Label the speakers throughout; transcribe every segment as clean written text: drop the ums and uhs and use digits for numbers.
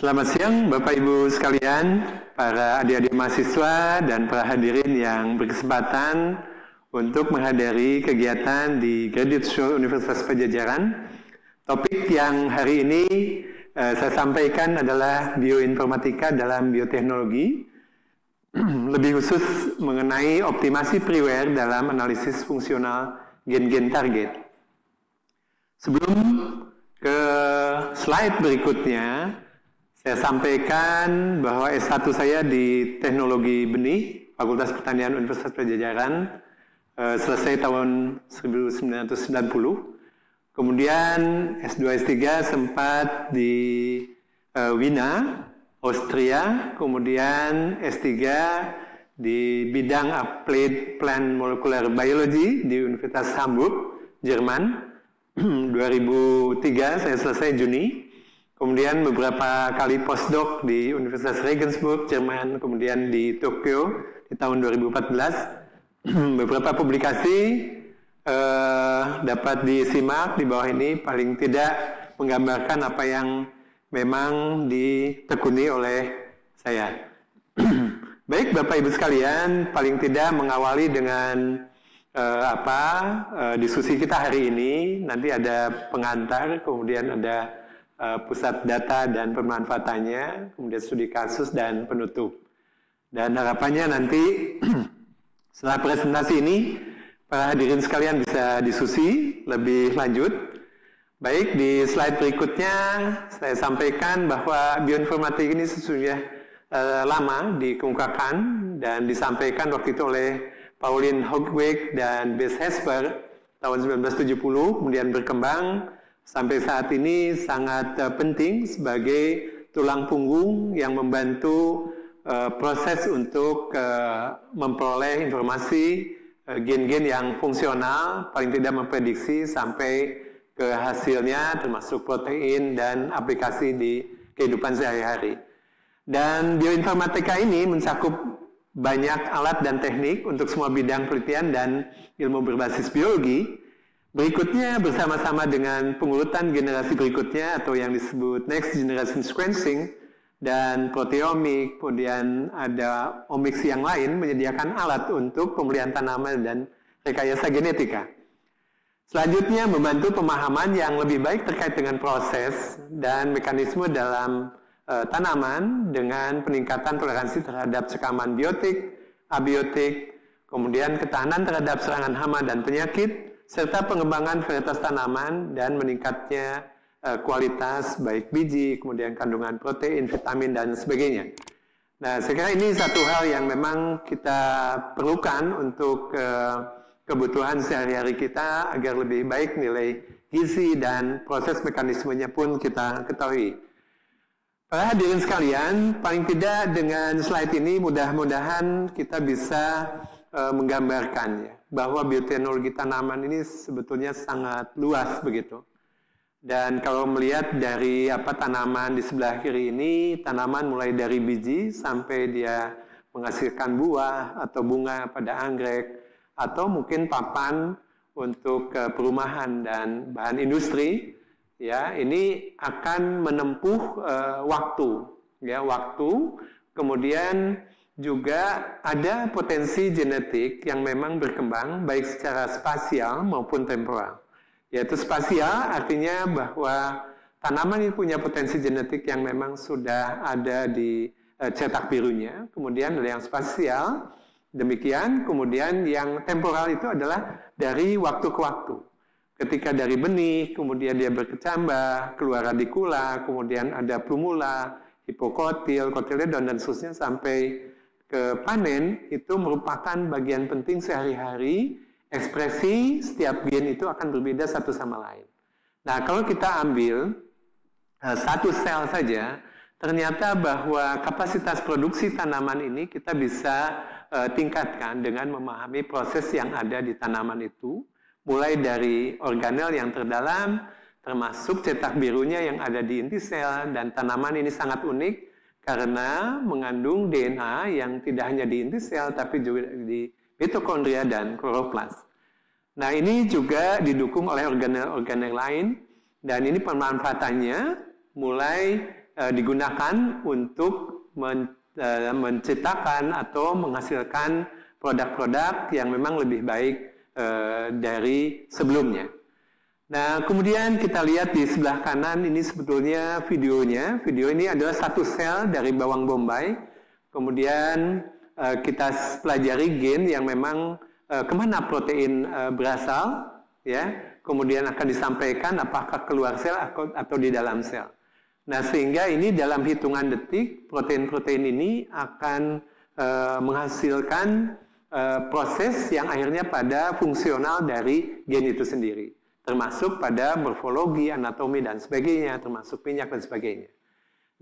Speaker 1: Selamat siang Bapak Ibu sekalian, para adik-adik mahasiswa dan para hadirin yang berkesempatan untuk menghadiri kegiatan di Graduate Show Universitas Padjadjaran. Topik yang hari ini saya sampaikan adalah bioinformatika dalam bioteknologi, lebih khusus mengenai optimasi priware dalam analisis fungsional gen-gen target. Sebelum ke slide berikutnya, saya sampaikan bahwa S1 saya di Teknologi Benih, Fakultas Pertanian Universitas Padjadjaran, selesai tahun 1990. Kemudian S2, S3 sempat di Wina, Austria, kemudian S3 di bidang Applied Plant Molecular Biology di Universitas Hamburg, Jerman. 2003 saya selesai Juni. Kemudian beberapa kali postdoc di Universitas Regensburg, Jerman, kemudian di Tokyo di tahun 2014. Beberapa publikasi dapat disimak di bawah ini, paling tidak menggambarkan apa yang memang ditekuni oleh saya. Baik Bapak Ibu sekalian, paling tidak mengawali dengan diskusi kita hari ini. Nanti ada pengantar, kemudian ada pusat data dan pemanfaatannya, kemudian studi kasus dan penutup. Dan harapannya nanti setelah presentasi ini, para hadirin sekalian bisa diskusi lebih lanjut. Baik, di slide berikutnya saya sampaikan bahwa bioinformatika ini sesungguhnya lama dikemukakan dan disampaikan waktu itu oleh Pauline Hogeweg dan Bess Hesper tahun 1970, kemudian berkembang sampai saat ini sangat penting sebagai tulang punggung yang membantu proses untuk memperoleh informasi gen-gen yang fungsional, paling tidak memprediksi sampai ke hasilnya termasuk protein dan aplikasi di kehidupan sehari-hari. Dan bioinformatika ini mencakup banyak alat dan teknik untuk semua bidang penelitian dan ilmu berbasis biologi. Berikutnya bersama-sama dengan pengurutan generasi berikutnya atau yang disebut next generation sequencing dan proteomik, kemudian ada omics yang lain menyediakan alat untuk pemeliharaan tanaman dan rekayasa genetika. Selanjutnya membantu pemahaman yang lebih baik terkait dengan proses dan mekanisme dalam tanaman dengan peningkatan toleransi terhadap sekaman biotik, abiotik, kemudian ketahanan terhadap serangan hama dan penyakit, serta pengembangan varietas tanaman dan meningkatnya kualitas baik biji, kemudian kandungan protein, vitamin, dan sebagainya. Nah, saya kira ini satu hal yang memang kita perlukan untuk kebutuhan sehari-hari kita agar lebih baik nilai gizi dan proses mekanismenya pun kita ketahui. Para hadirin sekalian, paling tidak dengan slide ini mudah-mudahan kita bisa menggambarkan ya, bahwa bioteknologi tanaman ini sebetulnya sangat luas begitu. Dan kalau melihat dari tanaman di sebelah kiri ini, tanaman mulai dari biji sampai dia menghasilkan buah atau bunga pada anggrek, atau mungkin papan untuk perumahan dan bahan industri, ya ini akan menempuh waktu, kemudian juga ada potensi genetik yang memang berkembang baik secara spasial maupun temporal. Yaitu spasial artinya bahwa tanaman ini punya potensi genetik yang memang sudah ada di cetak birunya. Kemudian ada yang spasial, demikian. Kemudian yang temporal itu adalah dari waktu ke waktu. Ketika dari benih, kemudian dia berkecambah, keluar radikula, kemudian ada plumula, hipokotil, kotiledon, dan seterusnya sampai ke panen, itu merupakan bagian penting sehari-hari. Ekspresi setiap gen itu akan berbeda satu sama lain. Nah, kalau kita ambil satu sel saja, ternyata bahwa kapasitas produksi tanaman ini kita bisa tingkatkan dengan memahami proses yang ada di tanaman itu, mulai dari organel yang terdalam, termasuk cetak birunya yang ada di inti sel, dan tanaman ini sangat unik karena mengandung DNA yang tidak hanya di inti sel, tapi juga di mitokondria dan kloroplas. Nah, ini juga didukung oleh organel-organel lain, dan ini pemanfaatannya mulai digunakan untuk menciptakan atau menghasilkan produk-produk yang memang lebih baik dari sebelumnya. Nah, kemudian kita lihat di sebelah kanan ini sebetulnya videonya. Video ini adalah satu sel dari bawang bombay. Kemudian kita pelajari gen yang memang kemana protein berasal, ya. Kemudian akan disampaikan apakah keluar sel atau di dalam sel. Nah, sehingga ini dalam hitungan detik protein-protein ini akan menghasilkan proses yang akhirnya pada fungsional dari gen itu sendiri, termasuk pada morfologi, anatomi, dan sebagainya, termasuk minyak dan sebagainya.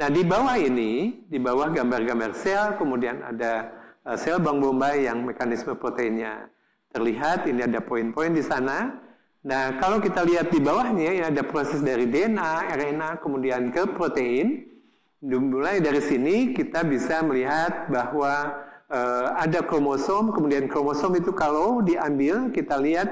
Speaker 1: Nah, di bawah ini, di bawah gambar-gambar sel, kemudian ada sel bawang bombay yang mekanisme proteinnya terlihat, ini ada poin-poin di sana. Nah, kalau kita lihat di bawahnya, ya ada proses dari DNA, RNA, kemudian ke protein. Mulai dari sini kita bisa melihat bahwa ada kromosom, kemudian kromosom itu kalau diambil, kita lihat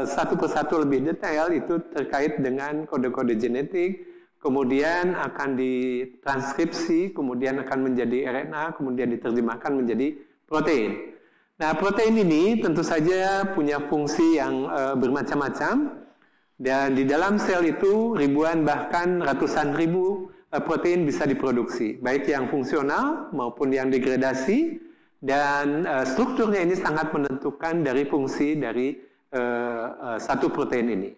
Speaker 1: satu persatu lebih detail, itu terkait dengan kode-kode genetik, kemudian akan ditranskripsi, kemudian akan menjadi RNA, kemudian diterjemahkan menjadi protein. Nah, protein ini tentu saja punya fungsi yang bermacam-macam, dan di dalam sel itu ribuan bahkan ratusan ribu protein bisa diproduksi, baik yang fungsional maupun yang degradasi, dan strukturnya ini sangat menentukan dari fungsi dari satu protein ini.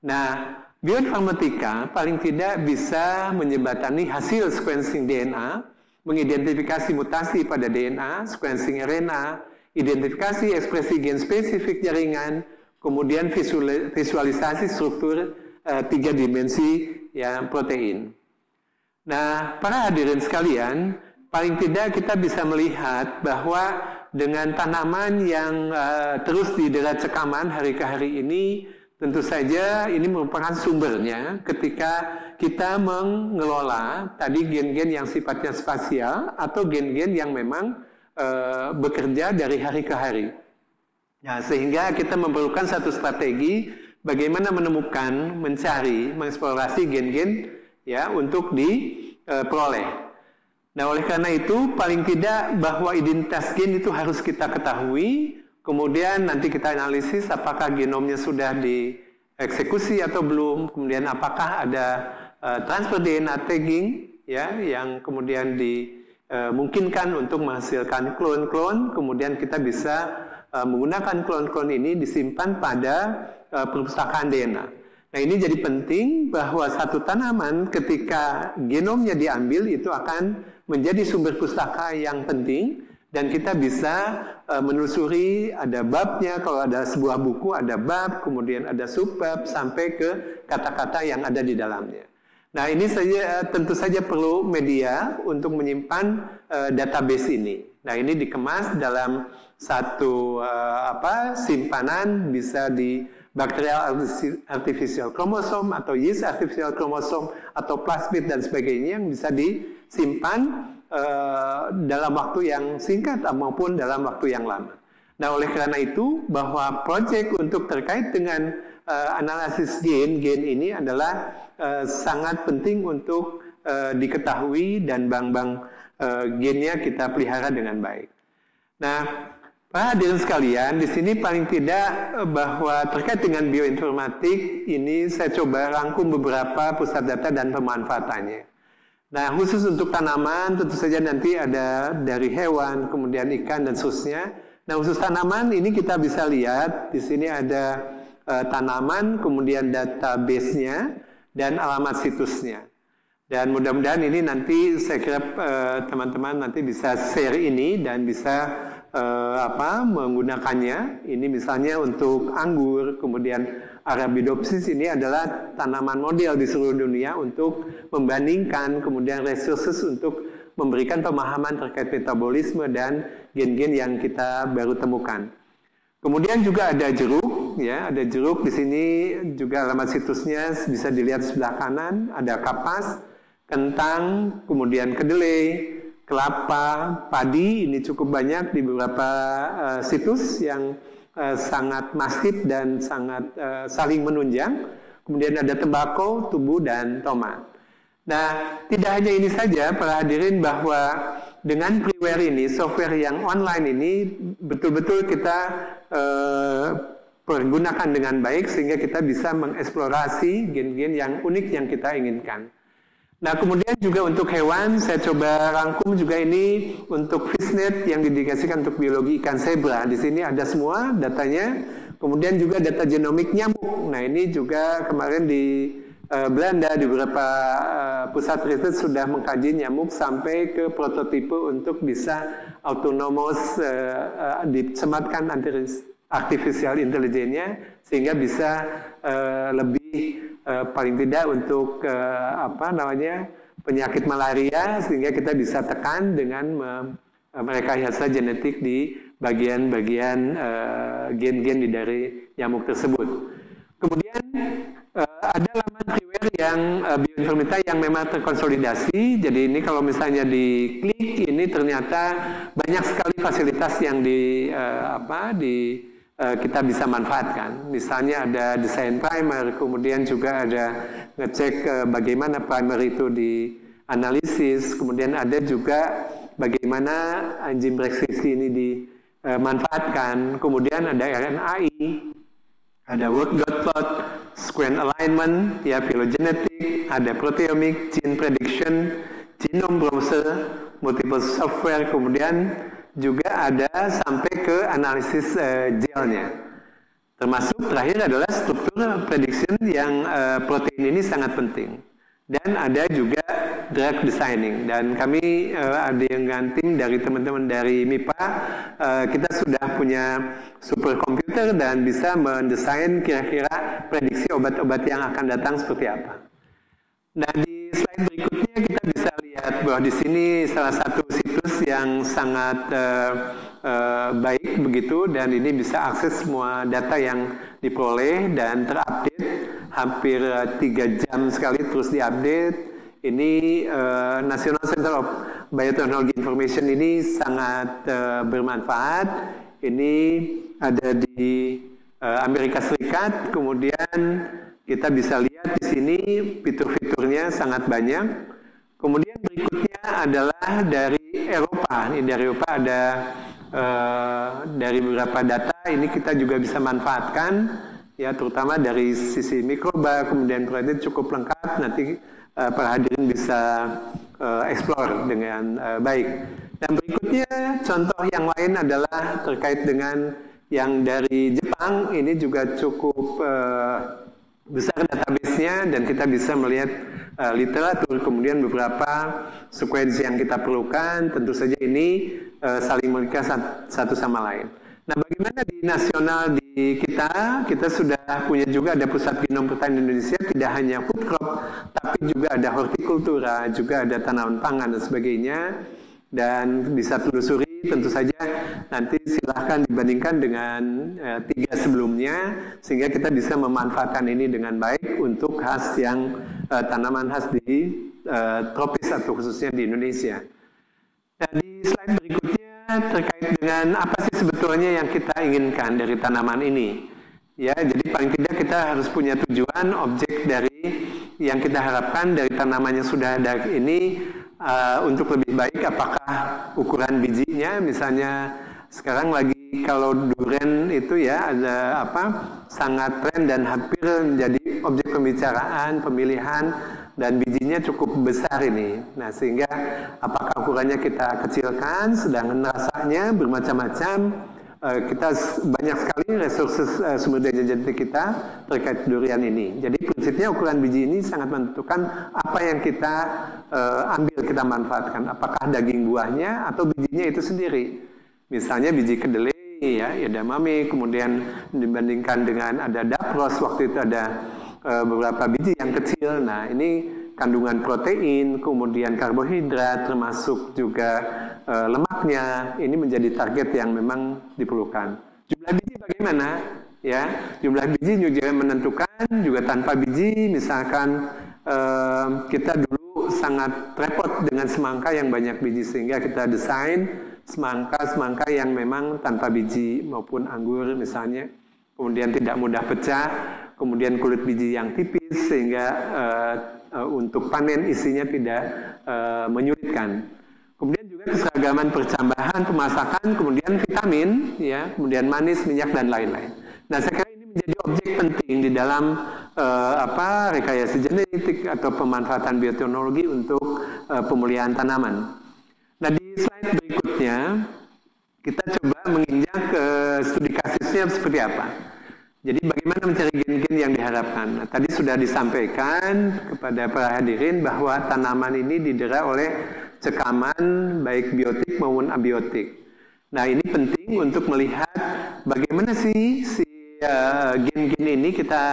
Speaker 1: Nah, bioinformatika paling tidak bisa menjembatani hasil sequencing DNA, mengidentifikasi mutasi pada DNA, sequencing RNA, identifikasi ekspresi gen spesifik jaringan, kemudian visualisasi struktur 3 dimensi ya, protein. Nah, para hadirin sekalian, paling tidak kita bisa melihat bahwa dengan tanaman yang terus didera cekaman hari ke hari ini, tentu saja ini merupakan sumbernya ketika kita mengelola tadi gen-gen yang sifatnya spasial atau gen-gen yang memang bekerja dari hari ke hari. Nah, sehingga kita memerlukan satu strategi bagaimana menemukan, mencari, mengeksplorasi gen-gen ya untuk diperoleh. Nah, oleh karena itu paling tidak bahwa identitas gen itu harus kita ketahui, kemudian nanti kita analisis apakah genomnya sudah dieksekusi atau belum, kemudian apakah ada transfer DNA tagging ya yang kemudian dimungkinkan untuk menghasilkan klon-klon, kemudian kita bisa menggunakan klon-klon ini disimpan pada perpustakaan DNA. Nah, ini jadi penting bahwa satu tanaman ketika genomnya diambil itu akan menjadi sumber pustaka yang penting, dan kita bisa menelusuri ada babnya, kalau ada sebuah buku ada bab, kemudian ada subbab sampai ke kata-kata yang ada di dalamnya. Nah, ini saja tentu saja perlu media untuk menyimpan database ini. Nah, ini dikemas dalam satu simpanan, bisa di bacterial artificial chromosome atau yeast artificial chromosome atau plasmid dan sebagainya yang bisa disimpan dalam waktu yang singkat maupun dalam waktu yang lama. Nah, oleh karena itu bahwa proyek untuk terkait dengan analisis gen ini adalah sangat penting untuk diketahui dan bank-bank gennya kita pelihara dengan baik. Nah, Pak hadirin sekalian, di sini paling tidak bahwa terkait dengan bioinformatik ini saya coba rangkum beberapa pusat data dan pemanfaatannya. Nah, khusus untuk tanaman tentu saja nanti ada dari hewan, kemudian ikan dan seterusnya. Nah, khusus tanaman ini kita bisa lihat di sini ada tanaman, kemudian database-nya dan alamat situsnya. Dan mudah-mudahan ini nanti saya kira teman-teman nanti bisa share ini dan bisa menggunakannya. Ini misalnya untuk anggur, kemudian Arabidopsis ini adalah tanaman model di seluruh dunia untuk membandingkan, kemudian resources untuk memberikan pemahaman terkait metabolisme dan gen-gen yang kita baru temukan. Kemudian juga ada jeruk, ya, ada jeruk di sini juga alamat situsnya bisa dilihat sebelah kanan, ada kapas, kentang, kemudian kedelai, kelapa, padi, ini cukup banyak di beberapa situs yang sangat masif dan sangat saling menunjang. Kemudian ada tembakau, tubuh, dan tomat. Nah, tidak hanya ini saja, para hadirin, bahwa dengan freeware ini, software yang online ini, betul-betul kita pergunakan dengan baik sehingga kita bisa mengeksplorasi gen-gen yang unik yang kita inginkan. Nah, kemudian juga untuk hewan, saya coba rangkum juga ini untuk fishnet yang didedikasikan untuk biologi ikan zebra. Di sini ada semua datanya. Kemudian juga data genomik nyamuk. Nah, ini juga kemarin di Belanda di beberapa pusat riset sudah mengkaji nyamuk sampai ke prototipe untuk bisa autonomous disematkan artificial intelligence-nya sehingga bisa lebih paling tidak untuk penyakit malaria sehingga kita bisa tekan dengan merekayasa genetik di bagian-bagian gen-gen dari nyamuk tersebut. Kemudian ada laman freeware yang bioinformata yang memang terkonsolidasi. Jadi ini kalau misalnya diklik ini ternyata banyak sekali fasilitas yang kita bisa manfaatkan. Misalnya ada desain primer, kemudian juga ada ngecek bagaimana primer itu dianalisis, kemudian ada juga bagaimana enzim reaksi ini dimanfaatkan, kemudian ada RNAi, ada word dot plot, sequence alignment, ya phylogenetic, ada proteomic, gene prediction, genome browser, multiple software, kemudian juga ada sampai ke analisis gelnya. Termasuk terakhir adalah struktur prediction yang protein ini sangat penting. Dan ada juga drug designing. Dan kami ada yang tim dari teman-teman dari MIPA, kita sudah punya superkomputer dan bisa mendesain kira-kira prediksi obat-obat yang akan datang seperti apa. Nah, di slide berikutnya kita bisa lihat bahwa di sini salah satu situs yang sangat baik begitu, dan ini bisa akses semua data yang diperoleh dan terupdate hampir 3 jam sekali terus diupdate. Ini National Center of Biotechnology Information ini sangat bermanfaat. Ini ada di Amerika Serikat, kemudian kita bisa lihat di sini fitur-fiturnya sangat banyak. Kemudian berikutnya adalah dari Eropa. Ini dari Eropa ada dari beberapa data ini kita juga bisa manfaatkan, ya terutama dari sisi mikroba, kemudian protein cukup lengkap. Nanti para hadirin bisa explore dengan baik. Dan berikutnya contoh yang lain adalah terkait dengan yang dari Jepang. Ini juga cukup besar database-nya dan kita bisa melihat literatur, kemudian beberapa sekuensi yang kita perlukan. Tentu saja ini saling mengikat satu sama lain. Nah, bagaimana di nasional di kita sudah punya juga ada pusat genom pertanian Indonesia, tidak hanya food crop, tapi juga ada hortikultura, juga ada tanaman pangan dan sebagainya. Dan bisa telusuri, tentu saja nanti silahkan dibandingkan dengan 3 sebelumnya, sehingga kita bisa memanfaatkan ini dengan baik untuk khas yang tanaman khas di tropis atau khususnya di Indonesia. Nah, di slide berikutnya terkait dengan apa sih sebetulnya yang kita inginkan dari tanaman ini. Ya, jadi paling tidak kita harus punya tujuan, objek dari yang kita harapkan dari tanaman yang sudah ada ini untuk lebih baik. Apakah ukuran bijinya, misalnya sekarang lagi kalau durian itu ya ada sangat tren dan hampir menjadi objek pembicaraan, pemilihan, dan bijinya cukup besar ini. Nah, sehingga apakah ukurannya kita kecilkan, sedangkan rasanya bermacam-macam. Kita banyak sekali resources sumber daya genetik kita terkait durian ini. Jadi prinsipnya ukuran biji ini sangat menentukan apa yang kita ambil, kita manfaatkan. Apakah daging buahnya atau bijinya itu sendiri. Misalnya biji kedelai, ya edamame, kemudian dibandingkan dengan ada dapros, waktu itu ada beberapa biji yang kecil. Nah, ini kandungan protein, kemudian karbohidrat, termasuk juga lemaknya, ini menjadi target yang memang diperlukan. Jumlah biji bagaimana? Ya, jumlah biji juga menentukan. Juga tanpa biji, misalkan kita dulu sangat repot dengan semangka yang banyak biji, sehingga kita desain semangka yang memang tanpa biji, maupun anggur misalnya, kemudian tidak mudah pecah, kemudian kulit biji yang tipis sehingga untuk panen isinya tidak menyulitkan. Kemudian juga keseragaman percambahan, pemasakan, kemudian vitamin, ya, kemudian manis, minyak dan lain-lain. Nah, saya kira ini menjadi objek penting di dalam rekayasa genetik atau pemanfaatan bioteknologi untuk pemulihan tanaman. Nah, di slide berikutnya kita coba menginjak ke studi kasusnya seperti apa. Jadi bagaimana mencari gen-gen yang diharapkan. Nah, tadi sudah disampaikan kepada para hadirin bahwa tanaman ini didera oleh cekaman baik biotik maupun abiotik. Nah, ini penting untuk melihat bagaimana sih gen-gen ini kita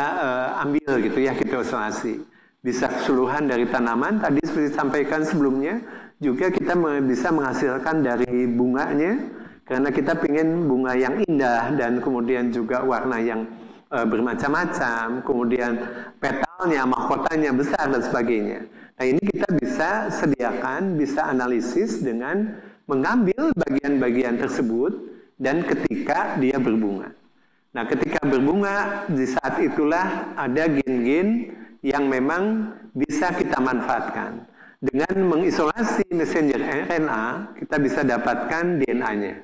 Speaker 1: ambil gitu ya, kita isolasi. Bisa keseluruhan dari tanaman, tadi seperti disampaikan sebelumnya, juga kita bisa menghasilkan dari bunganya, karena kita ingin bunga yang indah dan kemudian juga warna yang bermacam-macam, kemudian petalnya, mahkotanya besar dan sebagainya. Nah, ini kita bisa sediakan, bisa analisis dengan mengambil bagian-bagian tersebut dan ketika dia berbunga. Nah, ketika berbunga, di saat itulah ada gen-gen yang memang bisa kita manfaatkan. Dengan mengisolasi messenger RNA, kita bisa dapatkan DNA-nya.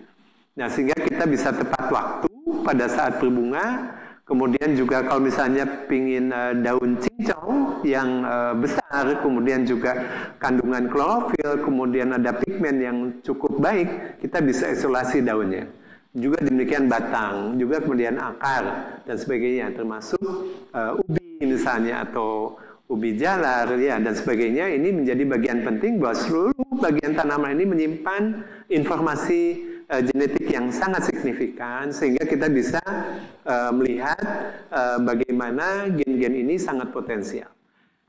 Speaker 1: Nah, sehingga kita bisa tepat waktu pada saat berbunga. Kemudian juga kalau misalnya pingin daun cincau yang besar, kemudian juga kandungan klorofil, kemudian ada pigmen yang cukup baik, kita bisa isolasi daunnya. Juga demikian batang, juga kemudian akar dan sebagainya, termasuk ubi misalnya atau ubi jalar ya dan sebagainya. Ini menjadi bagian penting bahwa seluruh bagian tanaman ini menyimpan informasi genetik yang sangat signifikan sehingga kita bisa melihat bagaimana gen-gen ini sangat potensial.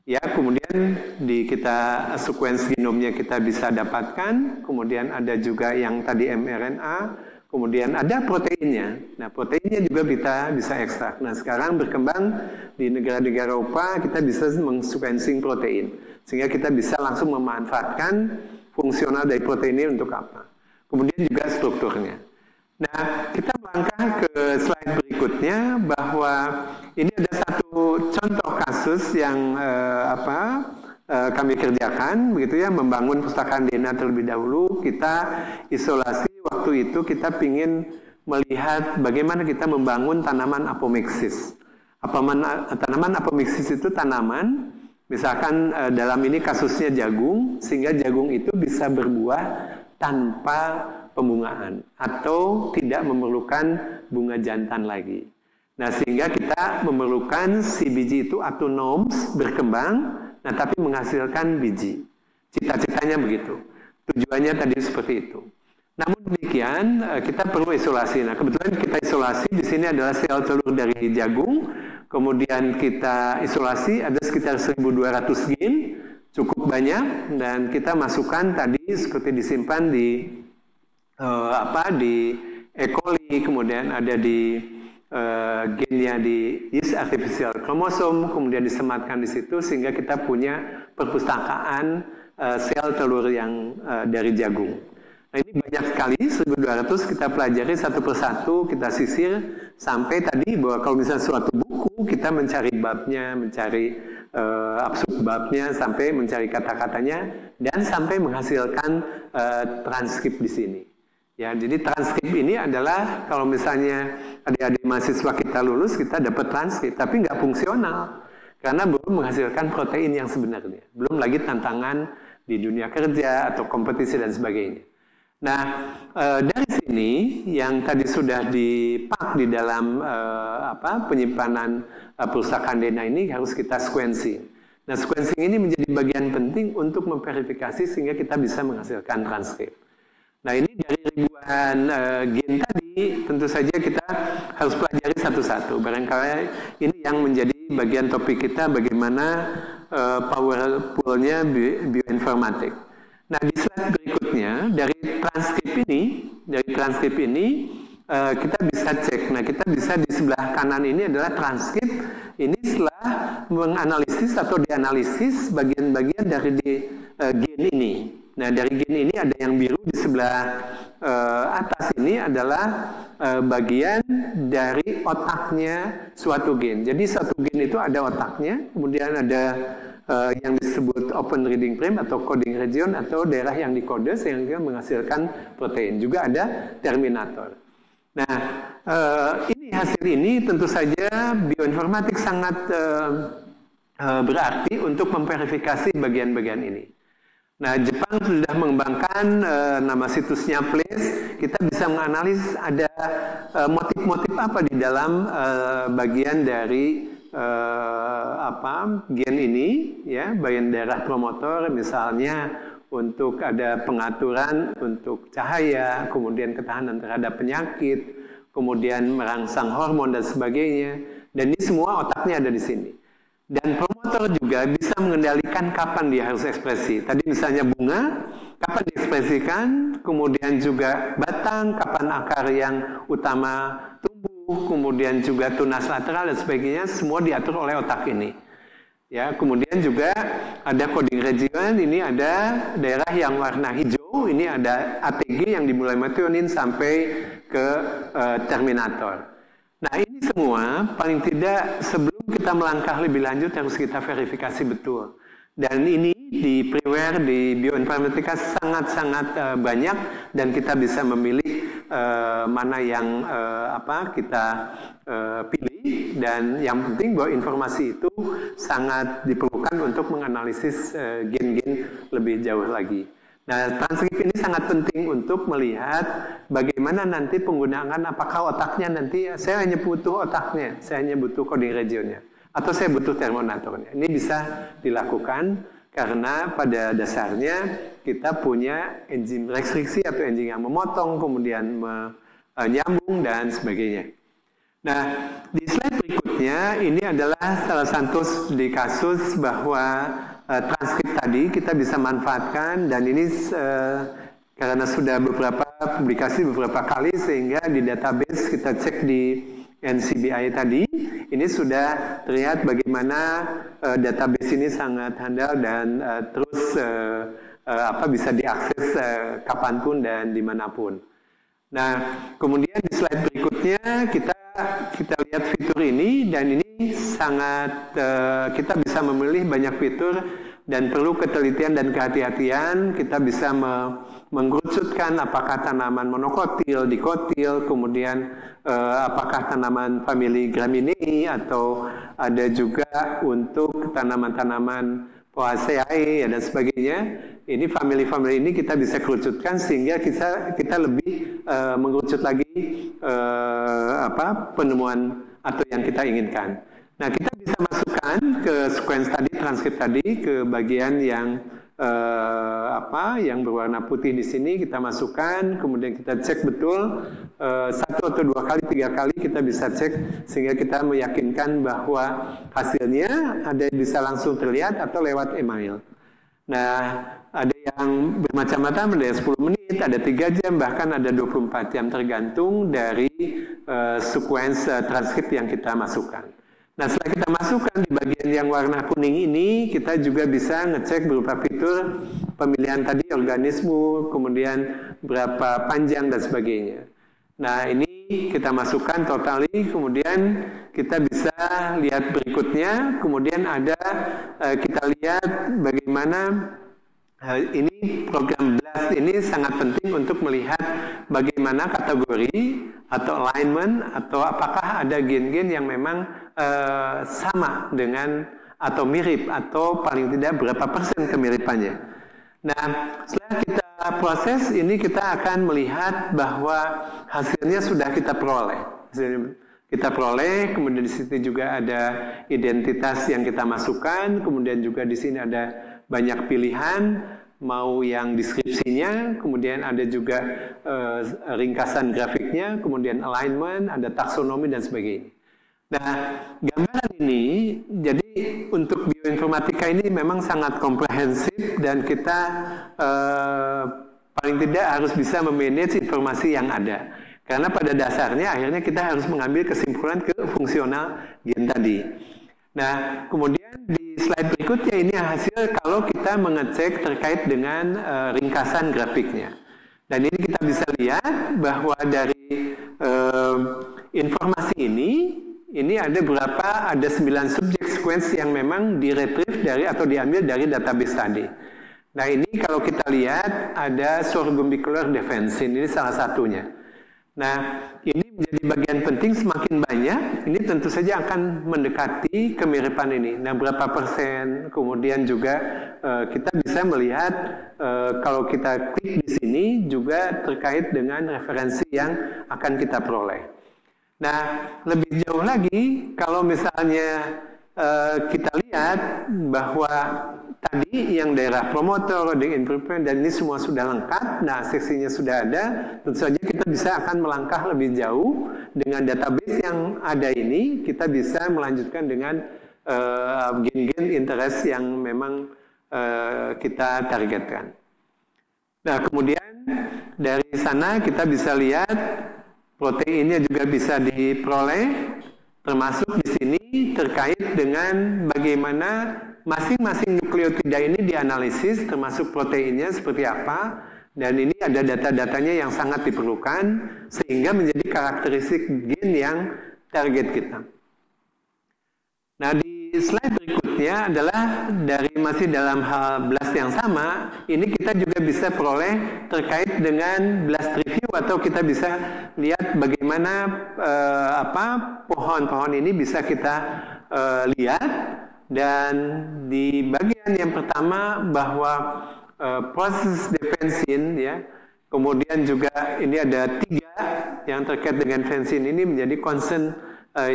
Speaker 1: Ya, kemudian di kita sequence genomnya kita bisa dapatkan, kemudian ada juga yang tadi mRNA, kemudian ada proteinnya. Nah, proteinnya juga kita bisa ekstrak. Nah, sekarang berkembang di negara-negara Eropa kita bisa mengsequencing protein sehingga kita bisa langsung memanfaatkan fungsional dari protein ini untuk apa. Kemudian juga strukturnya. Nah, kita melangkah ke slide berikutnya bahwa ini ada satu contoh kasus yang kami kerjakan, begitu ya, membangun pustakaan DNA terlebih dahulu. Kita isolasi waktu itu kita ingin melihat bagaimana kita membangun tanaman apomixis. Tanaman apomixis itu tanaman, misalkan dalam ini kasusnya jagung, sehingga jagung itu bisa berbuah tanpa pembungaan atau tidak memerlukan bunga jantan lagi. Nah, sehingga kita memerlukan si biji itu autonoms berkembang, nah tapi menghasilkan biji. Cita-citanya begitu. Tujuannya tadi seperti itu. Namun demikian kita perlu isolasi. Nah, kebetulan kita isolasi di sini adalah sel telur dari jagung. Kemudian kita isolasi ada sekitar 1.200 gen. Cukup banyak dan kita masukkan tadi seperti disimpan di di E. coli, kemudian ada di gennya di yeast artificial chromosome, kemudian disematkan di situ sehingga kita punya perpustakaan sel telur yang dari jagung. Nah, ini banyak sekali, 1.200 kita pelajari satu persatu, kita sisir sampai tadi bahwa kalau misalnya suatu buku kita mencari babnya, mencari babnya sampai mencari kata-katanya dan sampai menghasilkan transkrip di sini. Ya, jadi transkrip ini adalah kalau misalnya adik-adik mahasiswa kita lulus kita dapat transkrip, tapi nggak fungsional karena belum menghasilkan protein yang sebenarnya. Belum lagi tantangan di dunia kerja atau kompetisi dan sebagainya. Nah, dari sini yang tadi sudah dipak di dalam penyimpanan pustakaan DNA ini harus kita sequencing. Nah, sequencing ini menjadi bagian penting untuk memverifikasi sehingga kita bisa menghasilkan transkrip. Nah, ini dari ribuan gen tadi tentu saja kita harus pelajari satu-satu. Barangkali ini yang menjadi bagian topik kita bagaimana powerful-nya bioinformatik. Nah, di slide berikutnya dari transkrip ini kita bisa cek. Nah, kita bisa di sebelah kanan ini adalah transkrip. Ini setelah menganalisis atau dianalisis bagian-bagian dari gen ini. Nah, dari gen ini ada yang biru di sebelah atas ini adalah bagian dari otaknya suatu gen. Jadi satu gen itu ada otaknya, kemudian ada yang disebut open reading frame atau coding region atau daerah yang dikode sehingga menghasilkan protein. Juga ada terminator. Nah, ini hasil ini tentu saja bioinformatik sangat berarti untuk memverifikasi bagian-bagian ini. Nah, Jepang sudah mengembangkan nama situsnya Place. Kita bisa menganalisis ada motif-motif apa di dalam bagian dari gen ini, ya, bagian daerah promotor, misalnya untuk ada pengaturan untuk cahaya, kemudian ketahanan terhadap penyakit, kemudian merangsang hormon dan sebagainya. Dan ini semua otaknya ada di sini. Dan promotor juga bisa mengendalikan kapan dia harus ekspresi. Tadi misalnya bunga, kapan diekspresikan, kemudian juga batang, kapan akar yang utama tumbuh, kemudian juga tunas lateral dan sebagainya, semua diatur oleh otak ini. Ya, kemudian juga ada coding region, ini ada daerah yang warna hijau, ini ada ATG yang dimulai methionin sampai ke terminator. Nah, ini semua paling tidak sebelum kita melangkah lebih lanjut harus kita verifikasi betul. Dan ini di freeware, di bioinformatika sangat-sangat banyak dan kita bisa memilih mana yang kita pilih, dan yang penting bahwa informasi itu sangat diperlukan untuk menganalisis gen-gen lebih jauh lagi. Nah, transkrip ini sangat penting untuk melihat bagaimana nanti penggunaan, apakah otaknya nanti saya hanya butuh otaknya, saya hanya butuh coding regionnya, atau saya butuh terminatornya. Ini bisa dilakukan karena pada dasarnya kita punya enzim restriksi atau enzim yang memotong, kemudian menyambung dan sebagainya. Nah, di slide berikutnya ini adalah salah satu di kasus bahwa transkrip tadi kita bisa manfaatkan, dan ini karena sudah beberapa publikasi beberapa kali sehingga di database kita cek di NCBI tadi, ini sudah terlihat bagaimana database ini sangat handal dan terus bisa diakses kapanpun dan dimanapun. Nah, kemudian di slide berikutnya kita lihat fitur ini, dan ini sangat kita bisa memilih banyak fitur dan perlu ketelitian dan kehati-hatian. Kita bisa mengerucutkan apakah tanaman monokotil, dikotil, kemudian apakah tanaman famili Gramineae, atau ada juga untuk tanaman-tanaman Poaceae dan sebagainya. Ini famili-famili ini kita bisa kerucutkan sehingga kita lebih mengerucut lagi penemuan atau yang kita inginkan. Nah, kita bisa masukkan ke sequence tadi, transkrip tadi, ke bagian yang yang berwarna putih di sini kita masukkan, kemudian kita cek betul 1 atau 2 kali, 3 kali kita bisa cek sehingga kita meyakinkan bahwa hasilnya ada yang bisa langsung terlihat atau lewat email. Nah, ada yang bermacam-macam, ada yang 10 menit, ada 3 jam, bahkan ada 24 jam tergantung dari sequence transkrip yang kita masukkan. Nah, setelah kita masukkan di bagian yang warna kuning ini, kita juga bisa ngecek berupa fitur pemilihan tadi organisme, kemudian berapa panjang dan sebagainya. Nah, ini kita masukkan totally, kemudian kita bisa lihat berikutnya, kemudian ada kita lihat bagaimana ini program BLAST ini sangat penting untuk melihat bagaimana kategori atau alignment, atau apakah ada gen-gen yang memang sama dengan atau mirip, atau paling tidak berapa persen kemiripannya. Nah, setelah kita proses ini, kita akan melihat bahwa hasilnya sudah kita peroleh. Kemudian di sini juga ada identitas yang kita masukkan, kemudian juga di sini ada banyak pilihan, mau yang deskripsinya, kemudian ada juga ringkasan grafiknya, kemudian alignment, ada taksonomi dan sebagainya. Nah, gambaran ini, jadi untuk bioinformatika ini memang sangat komprehensif, dan kita paling tidak harus bisa memanage informasi yang ada. Karena pada dasarnya akhirnya kita harus mengambil kesimpulan ke fungsional gen tadi. Nah, kemudian di slide berikutnya ini hasil kalau kita mengecek terkait dengan ringkasan grafiknya. Dan ini kita bisa lihat bahwa dari informasi ini ada berapa, ada 9 subjek sequence yang memang diretrieve dari atau diambil dari database tadi. Nah ini kalau kita lihat ada sorghum bicolor defensin, ini salah satunya. Nah ini menjadi bagian penting, semakin banyak, ini tentu saja akan mendekati kemiripan ini. Nah berapa persen, kemudian juga kita bisa melihat kalau kita klik di sini juga terkait dengan referensi yang akan kita peroleh. Nah lebih jauh lagi, kalau misalnya kita lihat bahwa tadi yang daerah promotor, loading improvement, dan ini semua sudah lengkap, nah seksinya sudah ada, tentu saja kita bisa akan melangkah lebih jauh dengan database yang ada ini, kita bisa melanjutkan dengan gen-gen interest yang memang kita targetkan. Nah kemudian dari sana kita bisa lihat proteinnya juga bisa diperoleh, termasuk di sini terkait dengan bagaimana masing-masing nukleotida ini dianalisis, termasuk proteinnya seperti apa, dan ini ada data-datanya yang sangat diperlukan sehingga menjadi karakteristik gen yang target kita. Nah di slide berikutnya adalah dari masih dalam hal blast yang sama, ini kita juga bisa peroleh terkait dengan blast review, atau kita bisa lihat bagaimana pohon-pohon ini bisa kita lihat. Dan di bagian yang pertama bahwa proses defensin, ya, kemudian juga ini ada 3 yang terkait dengan defensin ini menjadi concern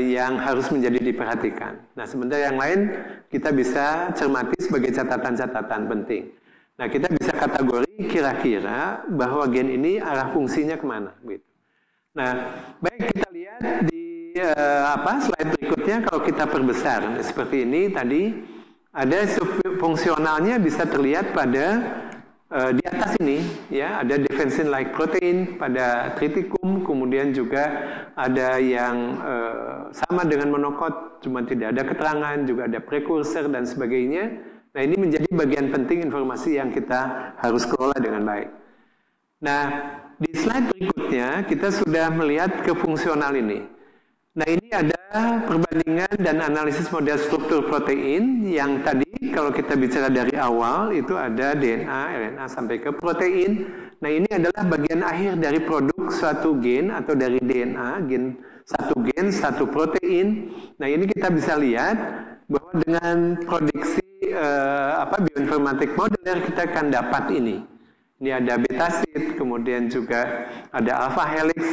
Speaker 1: yang harus menjadi diperhatikan. Nah sementara yang lain kita bisa cermati sebagai catatan-catatan penting. Nah kita bisa kategori kira-kira bahwa gen ini arah fungsinya kemana, gitu. Nah baik, kita lihat di slide berikutnya. Kalau kita perbesar seperti ini tadi, ada fungsionalnya bisa terlihat pada di atas ini, ya, ada defensin like protein pada triticum, kemudian juga ada yang sama dengan monokot, cuma tidak ada keterangan, juga ada prekursor dan sebagainya. Nah ini menjadi bagian penting informasi yang kita harus kelola dengan baik. Nah di slide berikutnya kita sudah melihat ke fungsional ini. Nah ini ada perbandingan dan analisis model struktur protein yang tadi kalau kita bicara dari awal itu ada DNA, RNA sampai ke protein. Nah ini adalah bagian akhir dari produk suatu gen atau dari DNA, gen satu protein. Nah ini kita bisa lihat bahwa dengan prediksi bioinformatik modeler kita akan dapat ini. Ini ada beta sheet, kemudian juga ada alpha helix.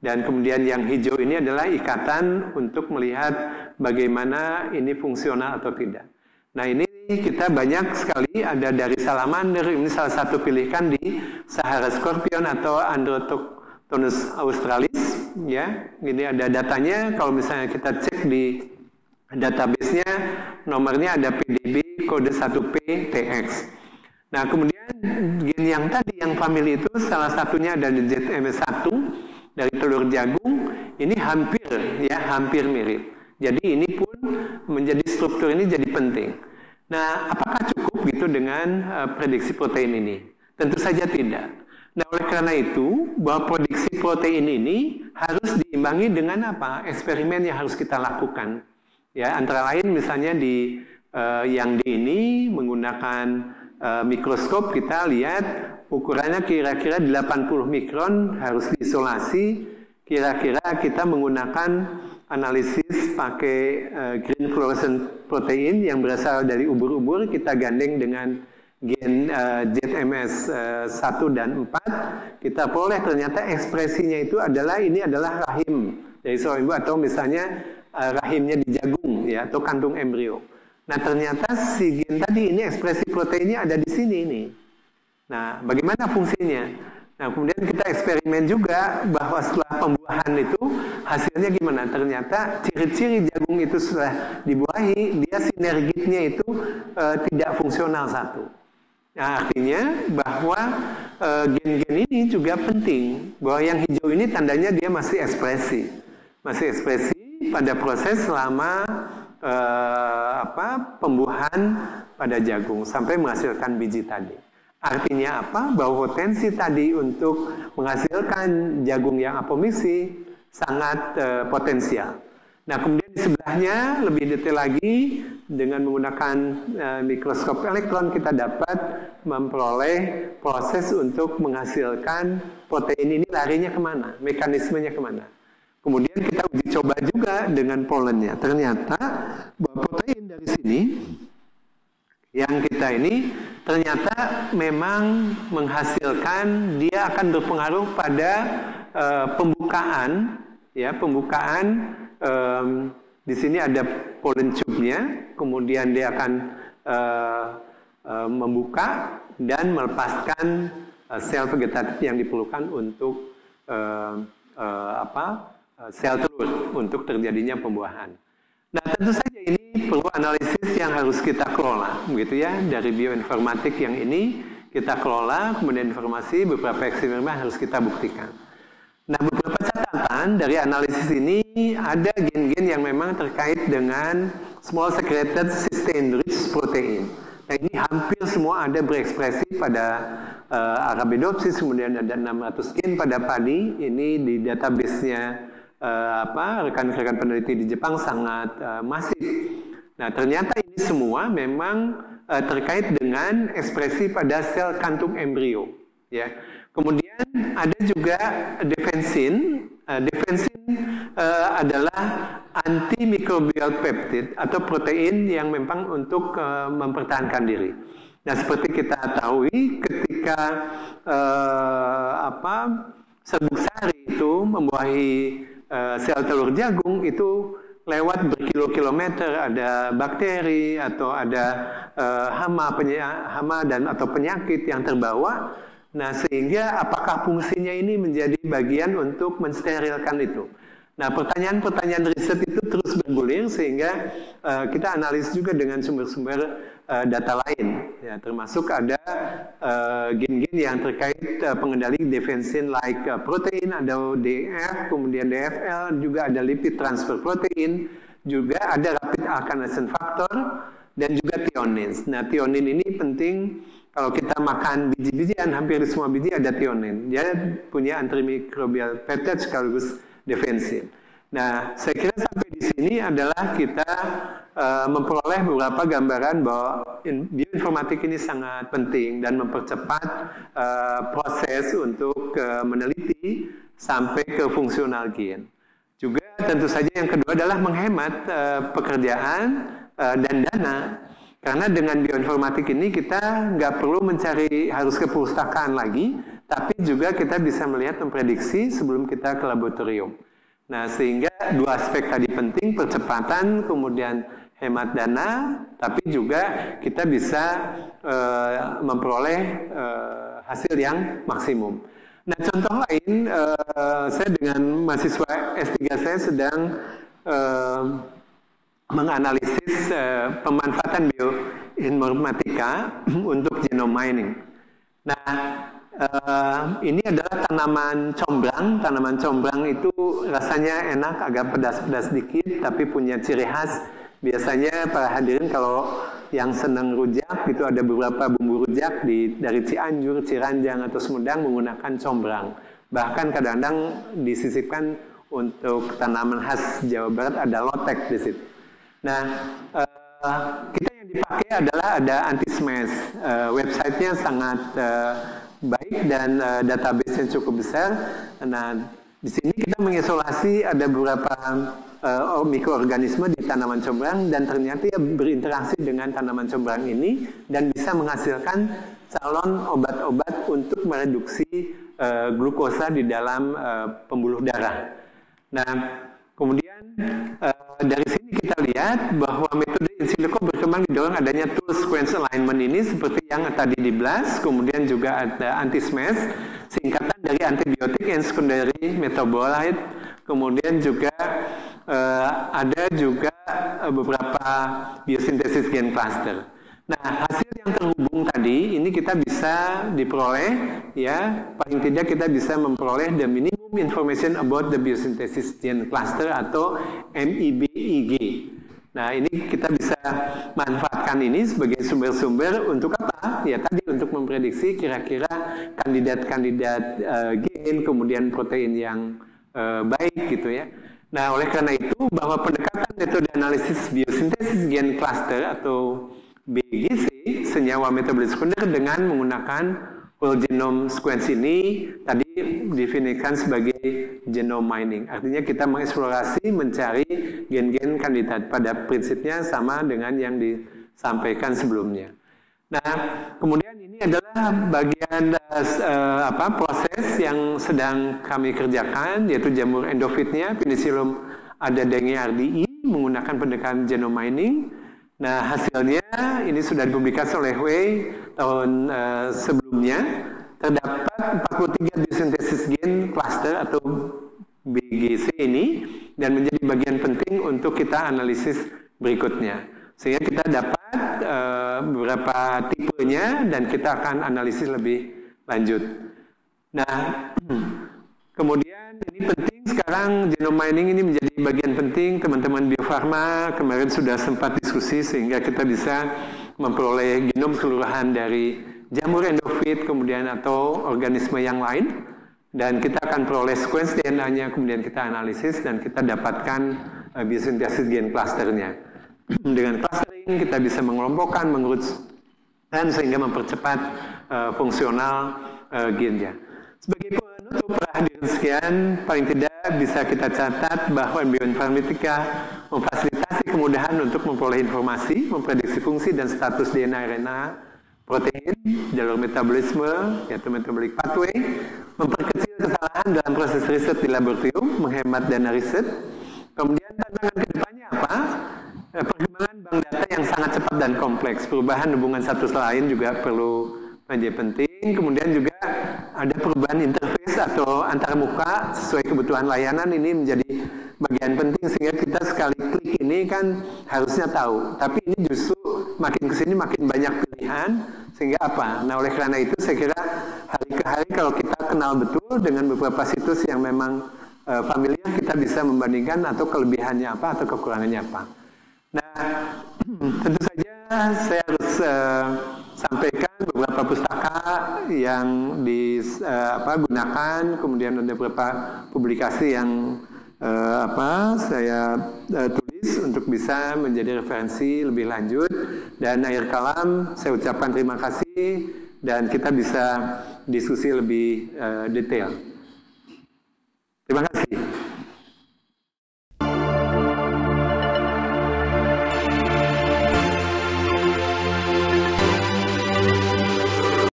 Speaker 1: Dan kemudian yang hijau ini adalah ikatan untuk melihat bagaimana ini fungsional atau tidak. Nah ini kita banyak sekali, ada dari salamander, ini salah satu pilihan di Sahara scorpion atau Androctonus australis. Ya, ini ada datanya, kalau misalnya kita cek di database-nya, nomornya ada PDB kode 1P TX. Nah kemudian gen yang tadi, yang family itu salah satunya ada di ZMS1, dari telur jagung, ini hampir mirip. Jadi ini pun menjadi struktur ini jadi penting. Nah, apakah cukup gitu dengan prediksi protein ini? Tentu saja tidak. Nah, oleh karena itu, bahwa prediksi protein ini harus diimbangi dengan apa? Eksperimen yang harus kita lakukan. Ya, antara lain misalnya di yang di ini menggunakan mikroskop, kita lihat ukurannya kira-kira 80 mikron, harus diisolasi. Kira-kira kita menggunakan analisis pakai green fluorescent protein yang berasal dari ubur-ubur, kita gandeng dengan gen ZMS 1 dan 4, kita peroleh ternyata ekspresinya itu adalah, ini adalah rahim dari seorang ibu, atau misalnya rahimnya di jagung, ya, atau kandung embrio. Nah ternyata si gen tadi ini ekspresi proteinnya ada di sini ini. Nah bagaimana fungsinya? Nah kemudian kita eksperimen juga bahwa setelah pembuahan itu hasilnya gimana? Ternyata ciri-ciri jagung itu setelah dibuahi, dia sinergitnya itu tidak fungsional satu. Nah artinya bahwa gen-gen ini juga penting, bahwa yang hijau ini tandanya dia masih ekspresi pada proses selama pembuahan pada jagung sampai menghasilkan biji tadi. Artinya apa? Bahwa potensi tadi untuk menghasilkan jagung yang apomisi sangat potensial. Nah kemudian di sebelahnya lebih detail lagi dengan menggunakan mikroskop elektron kita dapat memperoleh proses untuk menghasilkan protein ini larinya kemana, mekanismenya kemana. Kemudian kita uji coba juga dengan polennya. Ternyata bahwa protein dari sini yang kita ini ternyata memang menghasilkan, dia akan berpengaruh pada pembukaan, ya pembukaan. Di sini ada polen tube-nya, kemudian dia akan membuka dan melepaskan sel vegetatif yang diperlukan untuk sel telur untuk terjadinya pembuahan. Nah, tentu saja ini perlu analisis yang harus kita kelola, begitu ya, dari bioinformatik yang ini kita kelola, kemudian informasi beberapa eksperimen harus kita buktikan. Nah, beberapa catatan dari analisis ini ada gen-gen yang memang terkait dengan small secreted cysteine rich protein. Nah, ini hampir semua ada berekspresi pada Arabidopsis, kemudian ada 600 gen pada padi. Ini di database-nya rekan-rekan peneliti di Jepang sangat masif. Nah, ternyata ini semua memang terkait dengan ekspresi pada sel kantung embrio, ya. Kemudian ada juga defensin. Defensin adalah antimikrobial peptide atau protein yang memang untuk mempertahankan diri. Nah, seperti kita tahu, ketika serbuk sari itu membuahi sel telur jagung, itu lewat berkilo-kilometer, ada bakteri atau ada hama dan atau penyakit yang terbawa. Nah, sehingga apakah fungsinya ini menjadi bagian untuk mensterilkan itu? Nah, pertanyaan-pertanyaan riset itu terus bergulir sehingga kita analis juga dengan sumber-sumber data lain. Ya, termasuk ada gen-gen yang terkait pengendali defensin like protein, ada DF, kemudian DFL, juga ada lipid transfer protein, juga ada rapid alkylation factor, dan juga thionin. Nah, thionin ini penting. Kalau kita makan biji-bijian, hampir di semua biji ada thionin. Dia punya antimikrobial peptide sekaligus defensin. Nah, saya kira sampai di sini adalah kita memperoleh beberapa gambaran bahwa bioinformatik ini sangat penting dan mempercepat proses untuk meneliti sampai ke fungsional gen. Juga tentu saja yang kedua adalah menghemat pekerjaan dan dana. Karena dengan bioinformatik ini kita nggak perlu mencari harus ke perpustakaan lagi, tapi juga kita bisa melihat memprediksi sebelum kita ke laboratorium. Nah, sehingga dua aspek tadi penting, percepatan, kemudian hemat dana, tapi juga kita bisa memperoleh hasil yang maksimum. Nah, contoh lain, saya dengan mahasiswa S3 saya sedang menganalisis pemanfaatan bioinformatika untuk genome mining. Nah, ini adalah tanaman combrang. Tanaman combrang itu rasanya enak, agak pedas-pedas dikit, tapi punya ciri khas. Biasanya para hadirin kalau yang senang rujak, itu ada beberapa bumbu rujak dari Cianjur, Ciranjang, atau Sumedang menggunakan combrang. Bahkan kadang-kadang disisipkan untuk tanaman khas Jawa Barat ada lotek di situ. Nah, kita yang dipakai adalah ada Antismes. Websitenya sangat baik dan database-nya cukup besar. Nah, di sini kita mengisolasi ada beberapa mikroorganisme di tanaman combrang dan ternyata ya berinteraksi dengan tanaman combrang ini dan bisa menghasilkan calon obat-obat untuk mereduksi glukosa di dalam pembuluh darah. Nah, kemudian dari sini kita lihat bahwa metode in silico berkembang didorong adanya tool sequence alignment ini seperti yang tadi di BLAST, kemudian juga ada Antismes, singkatan dari antibiotik and secondary metabolite, kemudian juga ada juga beberapa biosintesis gen cluster. Nah, hasil yang terhubung tadi ini kita bisa diperoleh, ya, paling tidak kita bisa memperoleh the minimum information about the biosynthesis gene cluster atau MIBIG. Nah, ini kita bisa manfaatkan ini sebagai sumber-sumber untuk apa? Ya, tadi untuk memprediksi kira-kira kandidat-kandidat gen, kemudian protein yang baik gitu ya. Nah, oleh karena itu bahwa pendekatan metode analisis biosintesis gen cluster atau BGC senyawa metabolit sekunder dengan menggunakan whole genome sequence ini tadi definisikan sebagai genome mining. Artinya kita mengeksplorasi, mencari gen-gen kandidat. Pada prinsipnya sama dengan yang disampaikan sebelumnya. Nah, kemudian ini adalah bagian proses yang sedang kami kerjakan, yaitu jamur endofitnya, Penicillium adadengi RDI menggunakan pendekatan genome mining. Nah, hasilnya ini sudah dipublikasi oleh Wei tahun sebelumnya. Terdapat 43 biosintesis gen cluster atau BGC ini dan menjadi bagian penting untuk kita analisis berikutnya. Sehingga kita dapat beberapa tipenya dan kita akan analisis lebih lanjut. Nah, kemudian ini penting sekarang genome mining ini menjadi bagian penting. Teman-teman Bio Farma kemarin sudah sempat diskusi sehingga kita bisa memperoleh genom keseluruhan dari jamur endofit kemudian atau organisme yang lain dan kita akan peroleh sequence DNA-nya kemudian kita analisis dan kita dapatkan biosintesis gen clusternya. Dengan clustering kita bisa mengelompokkan, mengurutkan sehingga mempercepat fungsional gennya. Sebagai penutup hadirin sekian, paling tidak bisa kita catat bahwa bioinformatika memfasilitasi kemudahan untuk memperoleh informasi, memprediksi fungsi dan status DNA RNA protein, jalur metabolisme, yaitu metabolic pathway, memperkecil kesalahan dalam proses riset di laboratorium, menghemat dana riset. Kemudian tantangan kedepannya apa? Perkembangan bank data yang sangat cepat dan kompleks, perubahan hubungan satu sama lain juga perlu menjadi penting. Kemudian juga ada perubahan interface atau antarmuka sesuai kebutuhan layanan, ini menjadi bagian penting sehingga kita sekali klik ini kan harusnya tahu. Tapi ini justru makin kesini makin banyak pilihan sehingga apa? Nah, oleh karena itu saya kira hari ke hari kalau kita kenal betul dengan beberapa situs yang memang familiar, kita bisa membandingkan atau kelebihannya apa atau kekurangannya apa. Nah, tentu saja saya harus sampaikan beberapa pustaka yang digunakan, kemudian ada beberapa publikasi yang saya tulis untuk bisa menjadi referensi lebih lanjut. Dan akhir kalam saya ucapkan terima kasih dan kita bisa diskusi lebih detail. Terima kasih.